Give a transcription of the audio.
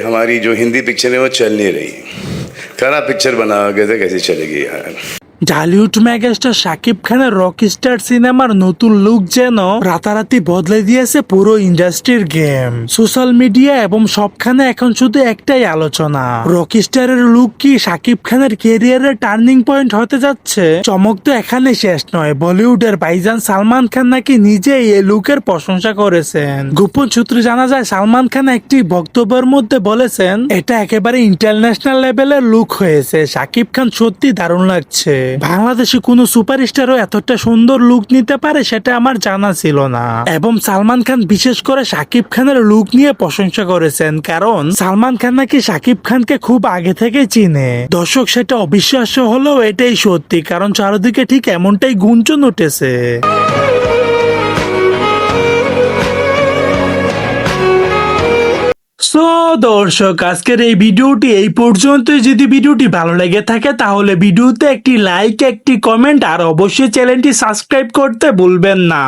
हमारी जो हिंदी पिक्चर है वो चल नहीं रही। खराब पिक्चर बना के तो कैसे चलेगी यार। ঢালিউড মেগাস্টার শাকিব খানের রকস্টার সিনেমার নতুন লুক যেন রাতারাতি বদলে দিয়েছে পুরো ইন্ডাস্ট্রির গেম। সোশ্যাল মিডিয়া এবং সবখানে এখন শুধু একটাই আলোচনা, রকস্টারের লুক কি শাকিব খানের ক্যারিয়ারের টার্নিং পয়েন্ট হতে যাচ্ছে? চমক তো এখানে শেষ নয়, বলিউডের ভাইজান সালমান খান নাকি নিজেই এই লুকের প্রশংসা করেছেন। গোপন সূত্রে জানা যায় সালমান খান একটি বক্তব্যের মধ্যে বলেছেন এটা একেবারে ইন্টারন্যাশনাল লেভেলের লুক হয়েছে, শাকিব খান সত্যি দারুণ লাগছে। বাংলাদেশে কোনো সুপারস্টারও এতটা সুন্দর লুক নিতে পারে সেটা আমার জানা ছিল না। এবং সালমান খান বিশেষ করে শাকিব খানের লুক নিয়ে প্রশংসা করেছেন, কারণ সালমান খান নাকি শাকিব খানকে খুব আগে থেকে চিনে। দর্শক, সেটা অবিশ্বাস্য হলেও এটাই সত্যি, কারণ চারিদিকে ঠিক এমনটাই গুঞ্জন উঠেছে। সো দর্শক, আজকের এই ভিডিওটি এই পর্যন্ত। যদি ভিডিওটি ভালো লেগে থাকে তাহলে ভিডিওতে একটি লাইক, একটি কমেন্ট আর অবশ্যই চ্যানেলটি সাবস্ক্রাইব করতে ভুলবেন না।